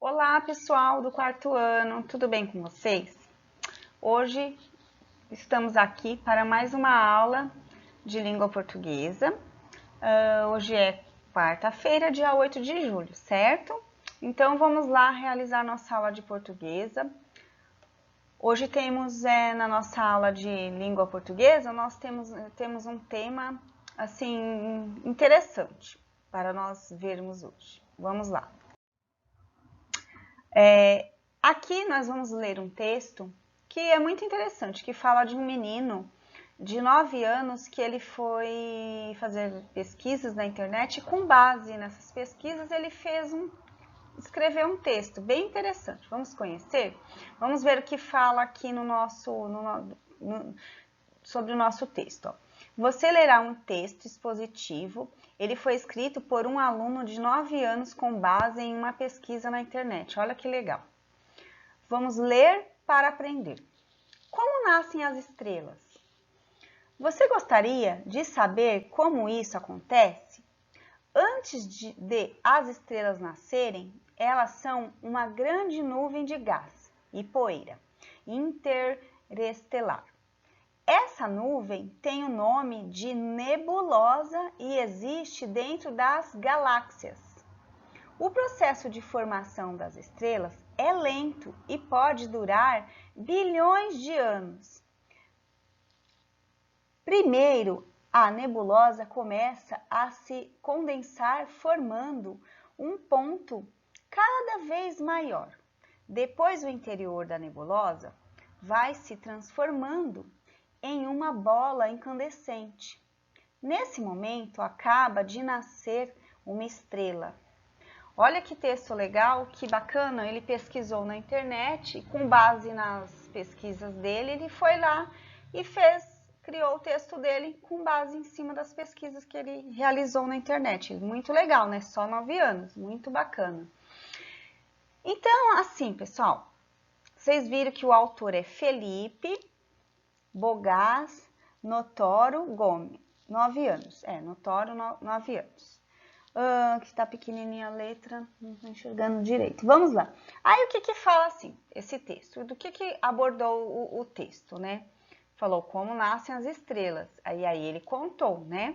Olá, pessoal do quarto ano, tudo bem com vocês? Hoje estamos aqui para mais uma aula de língua portuguesa. Hoje é quarta-feira, dia 8 de julho, certo? Então vamos lá realizar nossa aula de portuguesa. Hoje temos na nossa aula de língua portuguesa, nós temos um tema assim interessante para nós vermos hoje. Vamos lá. Aqui nós vamos ler um texto que é muito interessante, que fala de um menino de 9 anos que ele foi fazer pesquisas na internet e com base nessas pesquisas ele escreveu um texto bem interessante. Vamos conhecer? Vamos ver o que fala aqui sobre o nosso texto. Ó. Você lerá um texto expositivo. Ele foi escrito por um aluno de 9 anos com base em uma pesquisa na internet. Olha que legal. Vamos ler para aprender. Como nascem as estrelas? Você gostaria de saber como isso acontece? Antes de as estrelas nascerem, elas são uma grande nuvem de gás e poeira interestelar. Essa nuvem tem o nome de nebulosa e existe dentro das galáxias. O processo de formação das estrelas é lento e pode durar bilhões de anos. Primeiro, a nebulosa começa a se condensar, formando um ponto cada vez maior. Depois, o interior da nebulosa vai se transformando em uma bola incandescente. Nesse momento, acaba de nascer uma estrela. Olha que texto legal, que bacana, ele pesquisou na internet, com base nas pesquisas dele, ele foi lá e criou o texto dele com base em cima das pesquisas que ele realizou na internet. Muito legal, né? Só 9 anos, muito bacana. Então, assim, pessoal, vocês viram que o autor é Felipe Bogás Notoro Gomes, 9 anos. Notoro, 9 anos. Que está pequenininha a letra, não estou enxergando direito. Vamos lá. Aí, o que fala assim, esse texto? Do que abordou o texto, né? Falou como nascem as estrelas. Aí ele contou, né?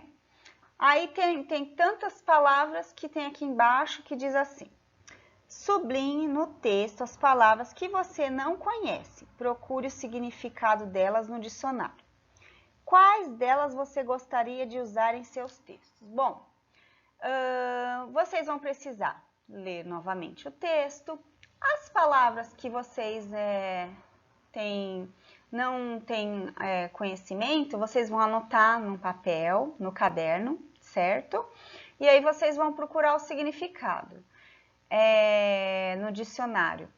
Aí tem tantas palavras que tem aqui embaixo que diz assim. Sublinhe no texto as palavras que você não conhece. Procure o significado delas no dicionário. Quais delas você gostaria de usar em seus textos? Bom, vocês vão precisar ler novamente o texto. As palavras que vocês não têm conhecimento, vocês vão anotar no papel, no caderno, certo? E aí vocês vão procurar o significado no dicionário.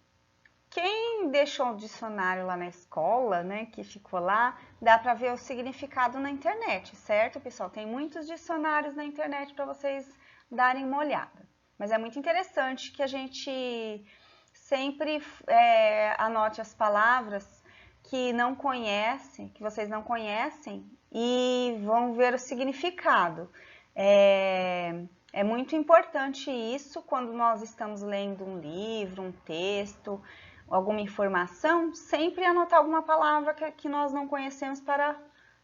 Quem deixou o dicionário lá na escola, né, que ficou lá, dá para ver o significado na internet, certo, pessoal? Tem muitos dicionários na internet para vocês darem uma olhada. Mas é muito interessante que a gente sempre anote as palavras que não conhecem, que vocês não conhecem e vão ver o significado. É muito importante isso quando nós estamos lendo um livro, um texto, alguma informação, sempre anotar alguma palavra que nós não conhecemos para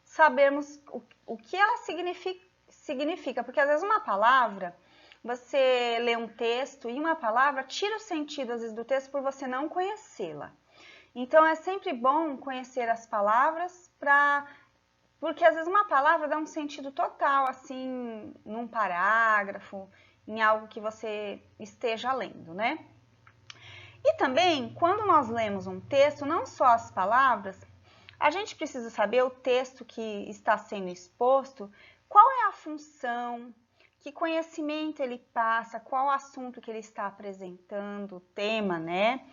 sabermos o que ela significa. Porque às vezes uma palavra, você lê um texto e uma palavra tira o sentido às vezes do texto por você não conhecê-la. Então é sempre bom conhecer as palavras porque às vezes uma palavra dá um sentido total, assim, num parágrafo, em algo que você esteja lendo, né? E também, quando nós lemos um texto, não só as palavras, a gente precisa saber o texto que está sendo exposto, qual é a função, que conhecimento ele passa, qual assunto que ele está apresentando, o tema, né?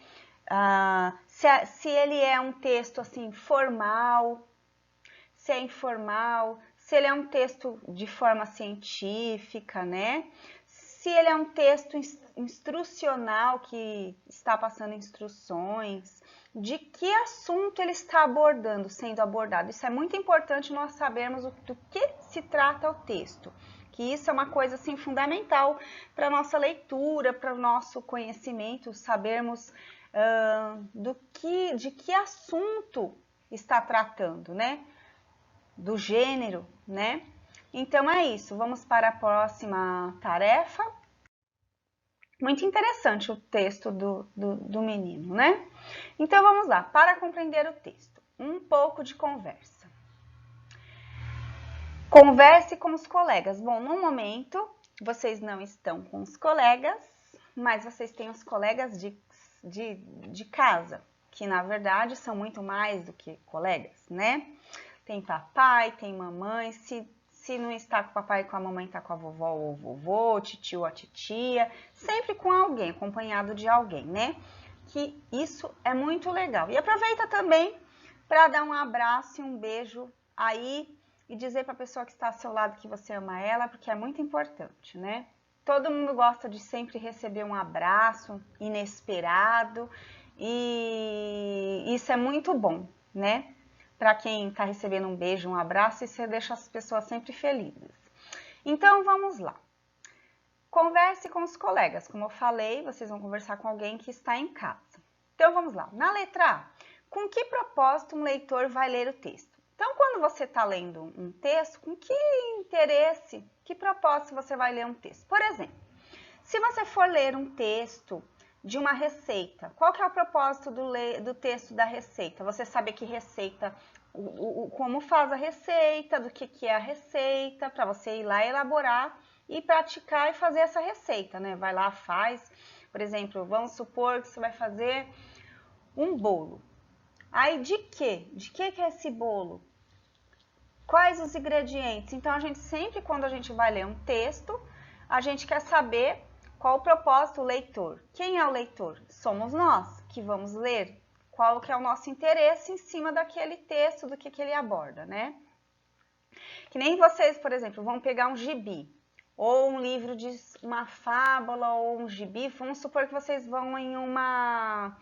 Se ele é um texto, assim, formal, se é informal, se ele é um texto de forma científica, né? Se ele é um texto instrucional que está passando instruções, de que assunto ele está sendo abordado. Isso é muito importante nós sabermos do que se trata o texto, que isso é uma coisa assim fundamental para a nossa leitura, para o nosso conhecimento, sabermos de que assunto está tratando, né? Do gênero, né? Então é isso, vamos para a próxima tarefa. Muito interessante o texto do menino, né? Então vamos lá, para compreender o texto, um pouco de conversa. Converse com os colegas. Bom, no momento vocês não estão com os colegas, mas vocês têm os colegas de casa, que na verdade são muito mais do que colegas, né? Tem papai, tem mamãe, se não está com o papai e com a mamãe, está com a vovó ou o vovô, o titio ou a titia, sempre com alguém, acompanhado de alguém, né? Que isso é muito legal. E aproveita também para dar um abraço e um beijo aí e dizer para a pessoa que está ao seu lado que você ama ela, porque é muito importante, né? Todo mundo gosta de sempre receber um abraço inesperado e isso é muito bom, né? Para quem está recebendo um beijo, um abraço, e você deixa as pessoas sempre felizes. Então, vamos lá. Converse com os colegas. Como eu falei, vocês vão conversar com alguém que está em casa. Então, vamos lá. Na letra A, com que propósito um leitor vai ler o texto? Então, quando você está lendo um texto, com que interesse, que propósito você vai ler um texto? Por exemplo, se você for ler um texto de uma receita, qual que é o propósito do texto da receita? Você saber que receita, como faz a receita, do que é a receita, para você ir lá elaborar e praticar e fazer essa receita, né? Vai lá, faz. Por exemplo, vamos supor que você vai fazer um bolo. Aí de quê? De que é esse bolo? Quais os ingredientes? Então, a gente sempre, quando a gente vai ler um texto, a gente quer saber qual o propósito, o leitor. Quem é o leitor? Somos nós que vamos ler. Qual que é o nosso interesse em cima daquele texto, do que ele aborda, né? Que nem vocês, por exemplo, vão pegar um gibi, ou um livro de uma fábula, ou um gibi. Vamos supor que vocês vão em uma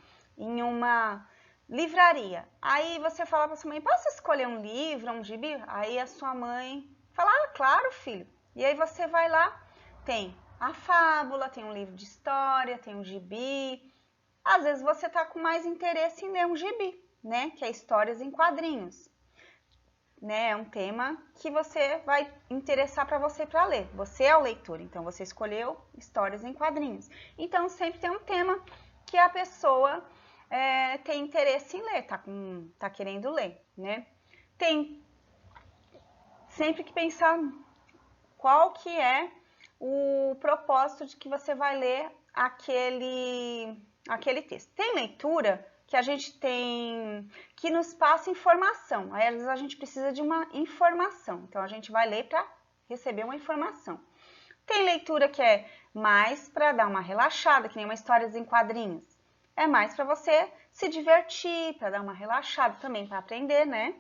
livraria. Aí você fala para sua mãe, posso escolher um livro, um gibi? Aí a sua mãe fala, ah, claro, filho. E aí você vai lá, tem a fábula, tem um livro de história, tem um gibi. Às vezes você está com mais interesse em ler um gibi, né? Que é histórias em quadrinhos. Né? É um tema que você vai interessar para você para ler. Você é o leitor, então você escolheu histórias em quadrinhos. Então sempre tem um tema que a pessoa tem interesse em ler, tá querendo ler, né? Tem sempre que pensar qual que é o propósito de que você vai ler aquele texto. Tem leitura que a gente tem, que nos passa informação. Aí, às vezes, a gente precisa de uma informação. Então, a gente vai ler para receber uma informação. Tem leitura que é mais para dar uma relaxada, que nem uma história em quadrinhos. É mais para você se divertir, para dar uma relaxada, também para aprender, né?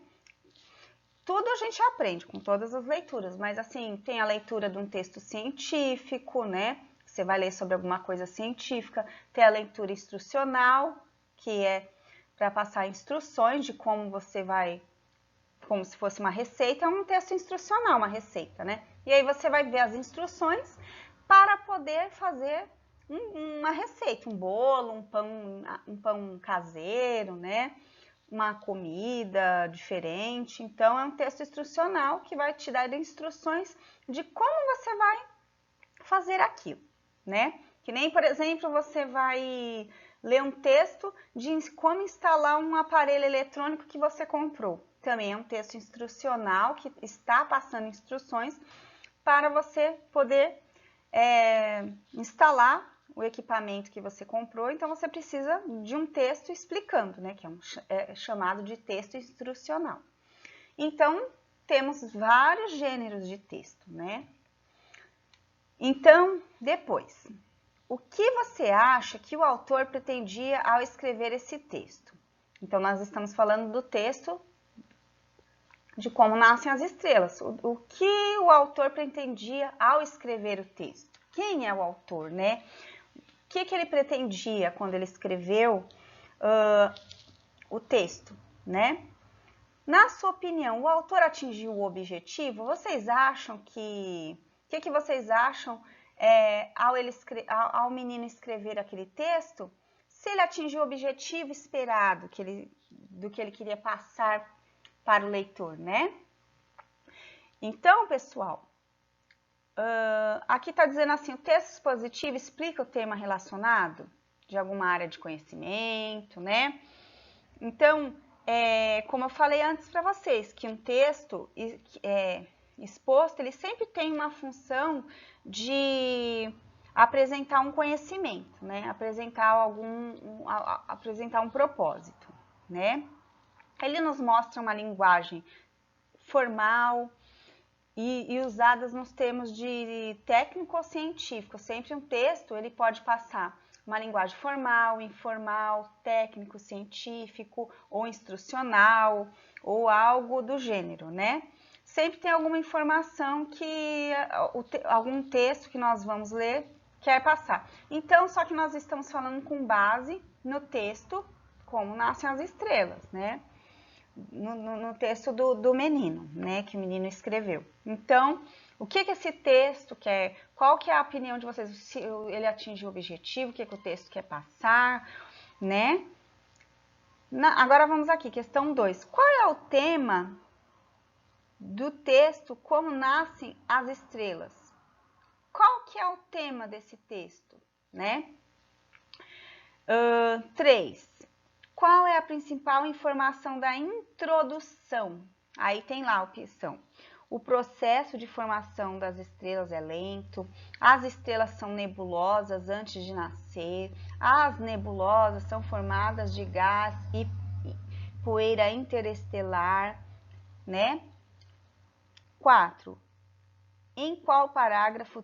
Tudo a gente aprende com todas as leituras, mas assim, tem a leitura de um texto científico, né? Você vai ler sobre alguma coisa científica. Tem a leitura instrucional, que é para passar instruções de como você vai, como se fosse uma receita, é um texto instrucional, uma receita, né? E aí você vai ver as instruções para poder fazer uma receita, um bolo, um pão caseiro, né? Uma comida diferente. Então, é um texto instrucional que vai te dar instruções de como você vai fazer aquilo, né? Que nem, por exemplo, você vai ler um texto de como instalar um aparelho eletrônico que você comprou. Também é um texto instrucional que está passando instruções para você poder instalar o equipamento que você comprou. Então, você precisa de um texto explicando, né? Que é chamado de texto instrucional. Então, temos vários gêneros de texto, né? Então, depois, o que você acha que o autor pretendia ao escrever esse texto? Então, nós estamos falando do texto de como nascem as estrelas. O que o autor pretendia ao escrever o texto? Quem é o autor, né? O que ele pretendia quando ele escreveu o texto, né? Na sua opinião, o autor atingiu o objetivo? Vocês acham que que vocês acham ao menino escrever aquele texto, se ele atingiu o objetivo esperado do que ele queria passar para o leitor, né? Então, pessoal, aqui está dizendo assim, o texto expositivo explica o tema relacionado de alguma área de conhecimento, né? Então, como eu falei antes para vocês, que um texto exposto, ele sempre tem uma função de apresentar um conhecimento, né? Apresentar um propósito, né? Ele nos mostra uma linguagem formal e usadas nos termos de técnico ou científico. Sempre um texto, ele pode passar uma linguagem formal, informal, técnico, científico ou instrucional ou algo do gênero, né? Sempre tem alguma informação que algum texto que nós vamos ler quer passar. Então, só que nós estamos falando com base no texto Como Nascem as Estrelas, né? No texto do menino, né? Que o menino escreveu. Então, o que esse texto quer? Qual que é a opinião de vocês? Se ele atinge o objetivo, o que o texto quer passar, né? Agora vamos aqui, questão 2. Qual é o tema do texto Como Nascem as Estrelas? Qual que é o tema desse texto, né? 3. Qual é a principal informação da introdução? Aí tem lá a opção. O processo de formação das estrelas é lento, as estrelas são nebulosas antes de nascer, as nebulosas são formadas de gás e poeira interestelar, né? 4. Em qual parágrafo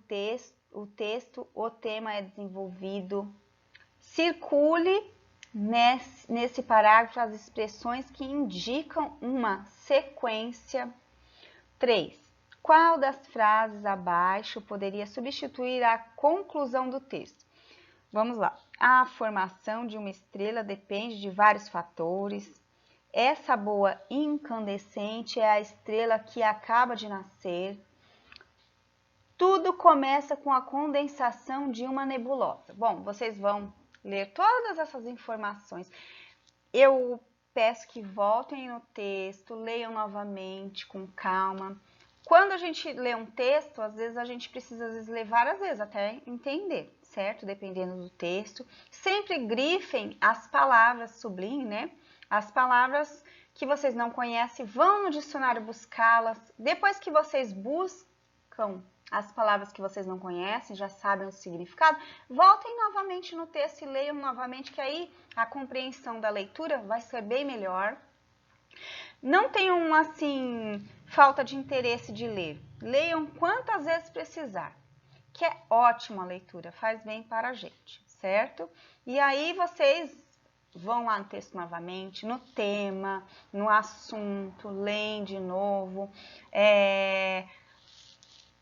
o tema é desenvolvido? Circule nesse parágrafo as expressões que indicam uma sequência. 3. Qual das frases abaixo poderia substituir a conclusão do texto? Vamos lá. A formação de uma estrela depende de vários fatores. Essa boa incandescente é a estrela que acaba de nascer. Tudo começa com a condensação de uma nebulosa. Bom, vocês vão ler todas essas informações. Eu peço que voltem no texto, leiam novamente com calma. Quando a gente lê um texto, às vezes a gente precisa ler várias vezes até entender, certo? Dependendo do texto. Sempre grifem as palavras, sublinhem, né? As palavras que vocês não conhecem, vão no dicionário buscá-las. Depois que vocês buscam as palavras que vocês não conhecem, já sabem o significado, voltem novamente no texto e leiam novamente, que aí a compreensão da leitura vai ser bem melhor. Não tenham, assim, falta de interesse de ler. Leiam quantas vezes precisar, que é ótima a leitura, faz bem para a gente, certo? E aí vocês vão lá no texto novamente, no tema, no assunto, leem de novo,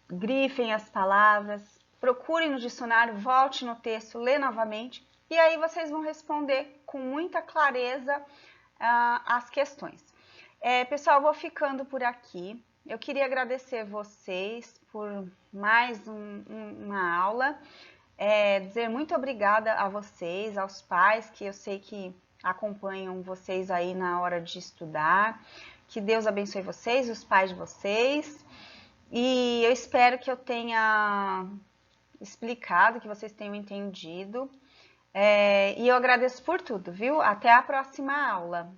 grifem as palavras, procurem no dicionário, volte no texto, lê novamente, e aí vocês vão responder com muita clareza as questões. Pessoal, eu vou ficando por aqui. Eu queria agradecer vocês por mais uma aula, dizer muito obrigada a vocês, aos pais, que eu sei que acompanham vocês aí na hora de estudar. Que Deus abençoe vocês, os pais de vocês. E eu espero que eu tenha explicado, que vocês tenham entendido. E eu agradeço por tudo, viu? Até a próxima aula.